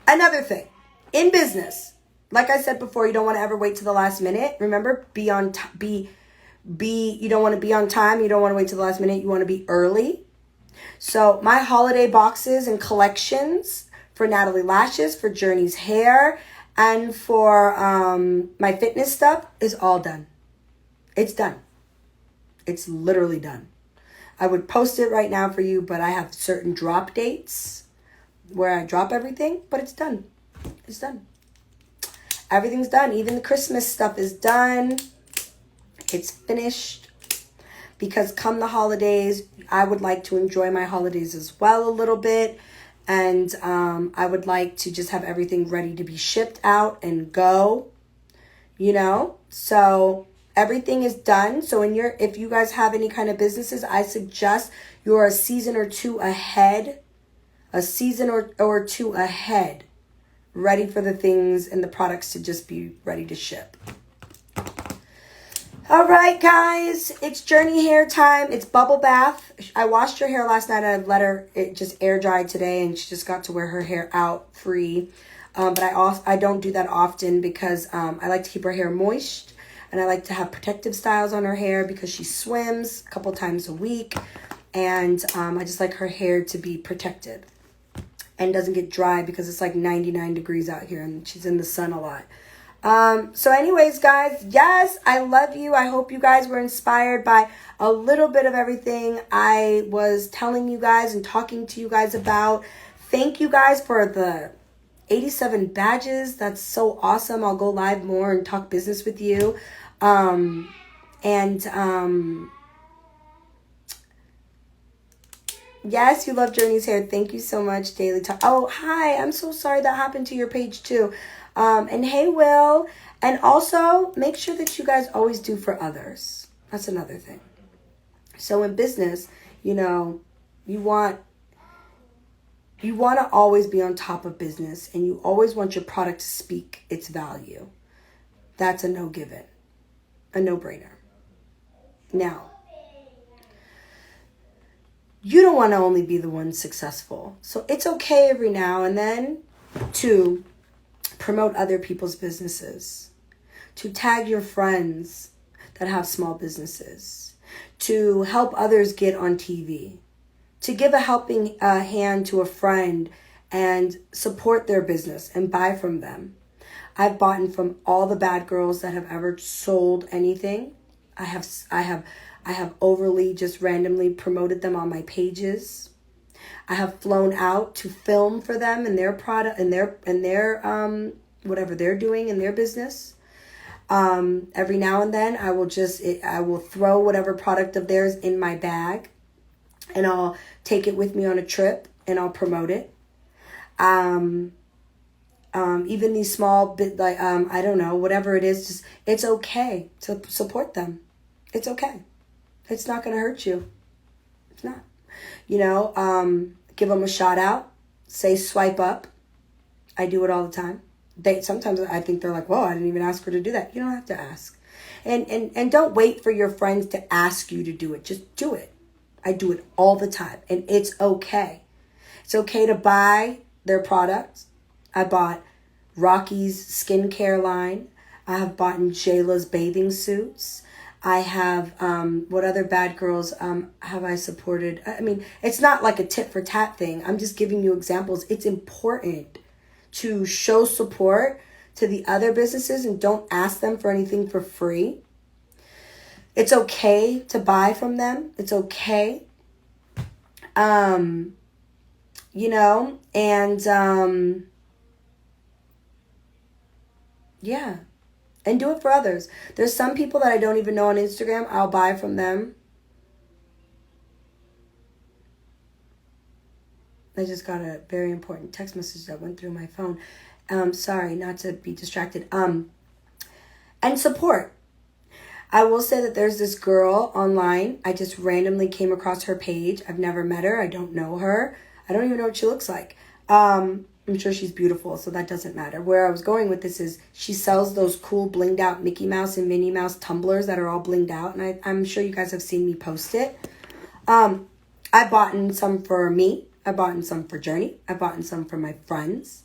Another thing. In business, like I said before, you don't want to ever wait to the last minute. Remember, you don't want to be on time. You don't want to wait to the last minute. You want to be early. So my holiday boxes and collections for Natalie Lashes, for Journey's hair, and for my fitness stuff is all done. It's done. It's literally done. I would post it right now for you, but I have certain drop dates where I drop everything, but it's done. It's done. Everything's done. Even the Christmas stuff is done. It's finished. Because come the holidays, I would like to enjoy my holidays as well a little bit. And I would like to just have everything ready to be shipped out and go. So everything is done. So if you guys have any kind of businesses, I suggest you're a season or two ahead. A season or two ahead. Ready for the things and the products to just be ready to ship. All right, guys, it's Journey hair time. It's bubble bath. I washed her hair last night. I let her, it just air dried today, and she just got to wear her hair out free. But I don't do that often because I like to keep her hair moist, and I like to have protective styles on her hair because she swims a couple times a week, and I just like her hair to be protected and doesn't get dry because it's like 99 degrees out here and she's in the sun a lot. So anyways, guys, yes, I love you. I hope you guys were inspired by a little bit of everything I was telling you guys and talking to you guys about. Thank you guys for the 87 badges. That's so awesome. I'll go live more and talk business with you. Yes, you love Journey's hair. Thank you so much, Daily Talk. Oh, hi. I'm so sorry that happened to your page too. And hey, Will. And also, make sure that you guys always do for others. That's another thing. So in business, you want to always be on top of business, and you always want your product to speak its value. That's a no-given, a no-brainer. Now, you don't want to only be the one successful. So it's okay every now and then to promote other people's businesses, to tag your friends that have small businesses, to help others get on TV, to give a helping hand to a friend and support their business and buy from them. I've bought from all the bad girls that have ever sold anything. I have overly just randomly promoted them on my pages. I have flown out to film for them and their product and their whatever they're doing in their business. Every now and then I will throw whatever product of theirs in my bag, and I'll take it with me on a trip and I'll promote it. Even these small bit, like, I don't know, whatever it is, just, it's okay to support them. It's okay. It's not going to hurt you. It's not. You know, give them a shout out. Say swipe up. I do it all the time. Sometimes I think they're like, whoa, I didn't even ask her to do that. You don't have to ask. And don't wait for your friends to ask you to do it. Just do it. I do it all the time. And it's okay. It's okay to buy their products. I bought Rocky's skincare line. I have bought Jayla's bathing suits. I have, what other bad girls have I supported? I mean, it's not like a tit for tat thing. I'm just giving you examples. It's important to show support to the other businesses and don't ask them for anything for free. It's okay to buy from them. It's okay. You know, and, yeah. And do it for others. There's some people that I don't even know on Instagram. I'll buy from them. I just got a very important text message that went through my phone. Sorry, not to be distracted. And support. I will say that there's this girl online. I just randomly came across her page. I've never met her. I don't know her. I don't even know what she looks like. I'm sure she's beautiful, so that doesn't matter. Where I was going with this is she sells those cool blinged out Mickey Mouse and Minnie Mouse tumblers that are all blinged out. And I'm sure you guys have seen me post it. I bought in some for me. I bought in some for Journey. I bought in some for my friends.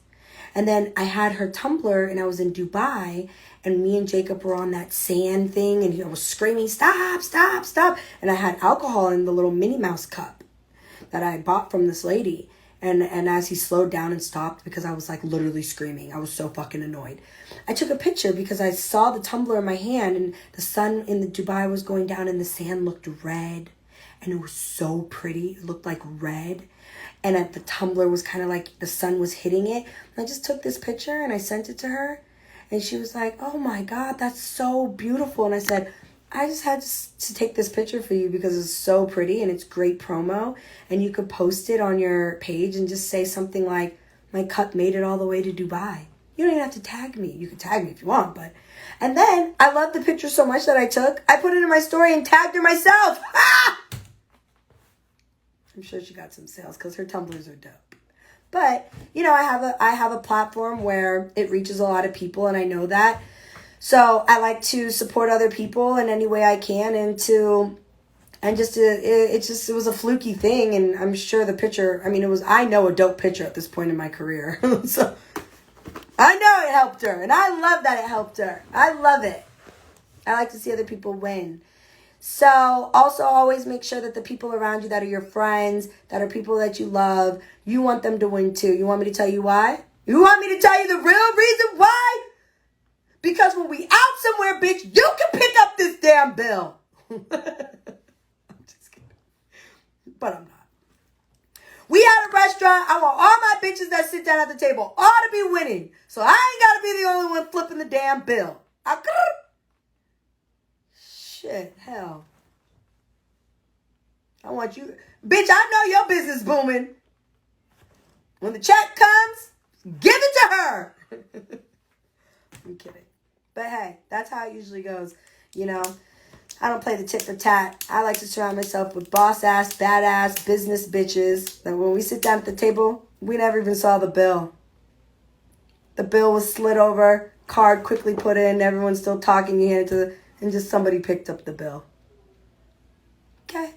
And then I had her tumbler and I was in Dubai and me and Jacob were on that sand thing and he was screaming, stop, stop, stop. And I had alcohol in the little Minnie Mouse cup that I bought from this lady. And as he slowed down and stopped, because I was like literally screaming, I was so fucking annoyed. I took a picture because I saw the tumbler in my hand and the sun in the Dubai was going down and the sand looked red. And it was so pretty. It looked like red. And the tumbler was kind of like the sun was hitting it. And I just took this picture and I sent it to her. And she was like, oh my God, that's so beautiful. And I said, I just had to take this picture for you because it's so pretty and it's great promo. And you could post it on your page and just say something like, my cup made it all the way to Dubai. You don't even have to tag me. You can tag me if you want, but... And then I loved the picture so much that I took. I put it in my story and tagged her myself. Ah! I'm sure she got some sales because her tumblers are dope. But, you know, I have a platform where it reaches a lot of people and I know that. So I like to support other people in any way I can it was a fluky thing. And I'm sure the picture, I know a dope picture at this point in my career. So I know it helped her and I love that it helped her. I love it. I like to see other people win. So also always make sure that the people around you that are your friends, that are people that you love, you want them to win too. You want me to tell you why? You want me to tell you the real reason why? Because when we out somewhere, bitch, you can pick up this damn bill. I'm just kidding. But I'm not. We at a restaurant. I want all my bitches that sit down at the table all to be winning. So I ain't got to be the only one flipping the damn bill. Shit, hell. I want you. Bitch, I know your business booming. When the check comes, give it to her. I'm kidding. But hey, that's how it usually goes. You know, I don't play the tit for tat. I like to surround myself with boss ass, badass business bitches that when we sit down at the table, we never even saw the bill. The bill was slid over, card quickly put in, everyone's still talking, you hand it to the, and just somebody picked up the bill. Okay.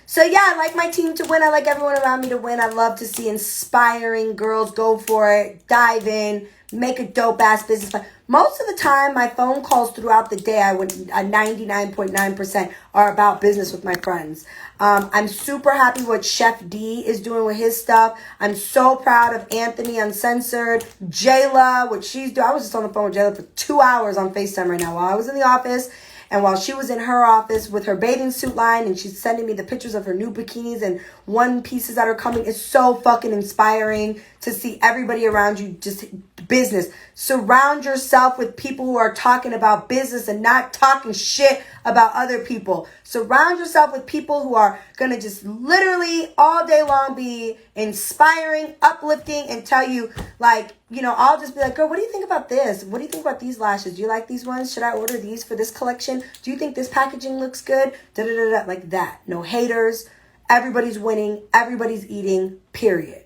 So yeah, I like my team to win. I like everyone around me to win. I love to see inspiring girls go for it, dive in, make a dope ass business plan. Most of the time, my phone calls throughout the day, 99.9% are about business with my friends. I'm super happy what Chef D is doing with his stuff. I'm so proud of Anthony Uncensored, Jayla, what she's doing. I was just on the phone with Jayla for 2 hours on FaceTime right now while I was in the office. And while she was in her office with her bathing suit line and she's sending me the pictures of her new bikinis and one pieces that are coming, it's so fucking inspiring to see everybody around you just business. Surround yourself with people who are talking about business and not talking shit about other people. Surround yourself with people who are going to just literally all day long be inspiring, uplifting, and tell you, like, you know, I'll just be like, girl, what do you think about this? What do you think about these lashes? Do you like these ones? Should I order these for this collection? Do you think this packaging looks good? Da-da-da-da, like that. No haters. Everybody's winning. Everybody's eating, period.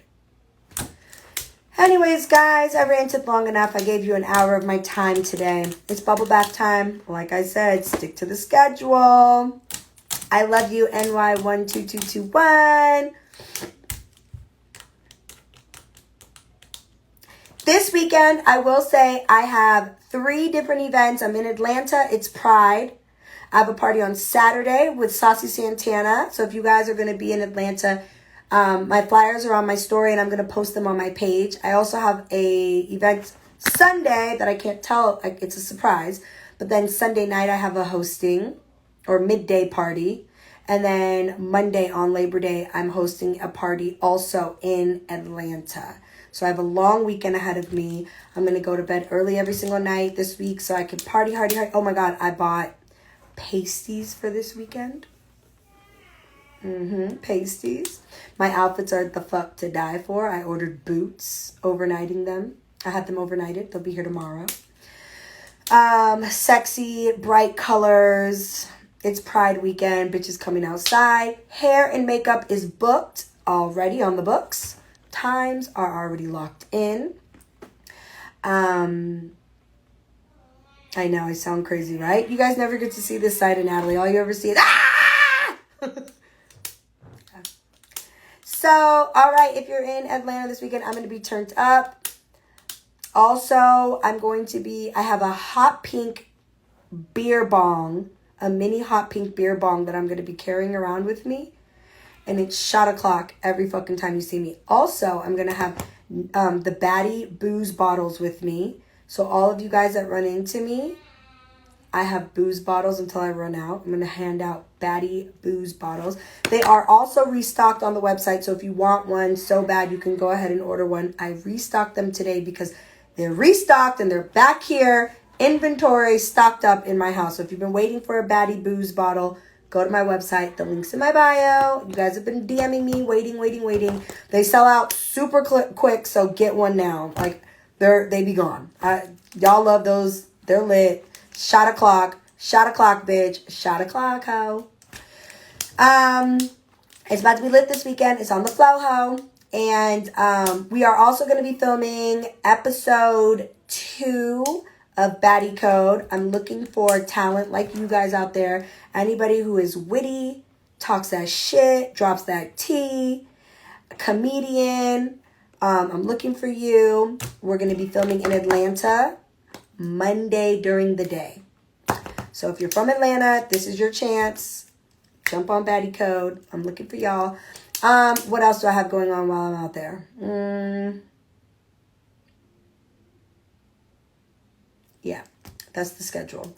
Anyways, guys, I ranted long enough. I gave you an hour of my time today. It's bubble bath time. Like I said, stick to the schedule. I love you, NY12221. This weekend, I will say I have 3 different events. I'm in Atlanta. It's Pride. I have a party on Saturday with Saucy Santana. So if you guys are going to be in Atlanta, my flyers are on my story and I'm going to post them on my page. I also have a event Sunday that I can't tell. It's a surprise. But then Sunday night I have a hosting or midday party. And then Monday on Labor Day, I'm hosting a party also in Atlanta. So I have a long weekend ahead of me. I'm going to go to bed early every single night this week so I can party hard. Oh my God, I bought pasties for this weekend. Pasties. My outfits are the fuck to die for. I ordered boots, overnighting them. I had them overnighted. They'll be here tomorrow. Sexy, bright colors. It's Pride weekend. Bitches coming outside. Hair and makeup is booked already on the books. Times are already locked in. I know I sound crazy, right? You guys never get to see this side of Natalie. All you ever see is So, all right, if you're in Atlanta this weekend, I'm going to be turned up. Also, I have a hot pink beer bong, a mini hot pink beer bong that I'm going to be carrying around with me. And it's shot o'clock every fucking time you see me. Also, I'm going to have the Batty booze bottles with me. So all of you guys that run into me, I have booze bottles until I run out. I'm going to hand out Batty booze bottles. They are also restocked on the website. So if you want one so bad, you can go ahead and order one. I restocked them today because they're restocked and they're back here. Inventory stocked up in my house. So if you've been waiting for a Batty booze bottle, go to my website. The link's in my bio. You guys have been DMing me, waiting. They sell out super quick, so get one now. Like, they be gone. Y'all love those. They're lit. Shot o'clock, bitch. Shot o'clock, ho. It's about to be lit this weekend. It's on the flow, ho. And we are also going to be filming episode 2 of Batty Code. I'm looking for talent like you guys out there. Anybody who is witty, talks that shit, drops that tea, a comedian. I'm looking for you. We're going to be filming in Atlanta Monday during the day. So if you're from Atlanta, this is your chance. Jump on Batty Code. I'm looking for y'all. What else do I have going on while I'm out there? Yeah, that's the schedule.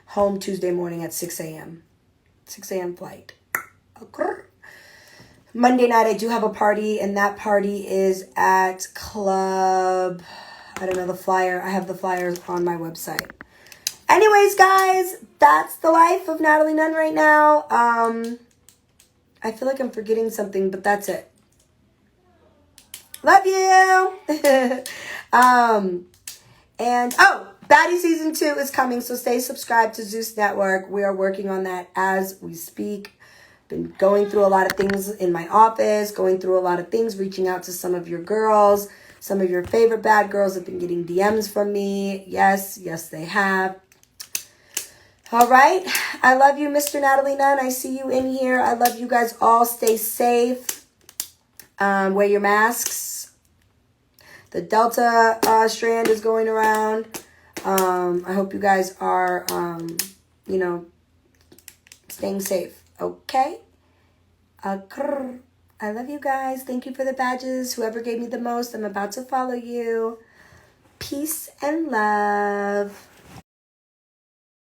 Home Tuesday morning at 6 a.m. 6 a.m. flight. Okay. Monday night, I do have a party, and that party is at Club... I don't know the flyer. I have the flyers on my website. Anyways, guys, that's the life of Natalie Nunn right now. I feel like I'm forgetting something, but that's it. Love you. Batty Season 2 is coming, so stay subscribed to Zeus Network. We are working on that as we speak. Been going through a lot of things in my office, reaching out to some of your girls. Some of your favorite bad girls have been getting DMs from me. Yes, they have. All right. I love you, Mr. Natalie Nunn. I see you in here. I love you guys all. Stay safe. Wear your masks. The Delta strand is going around. I hope you guys are, staying safe. Okay? I love you guys. Thank you for the badges. Whoever gave me the most, I'm about to follow you. Peace and love.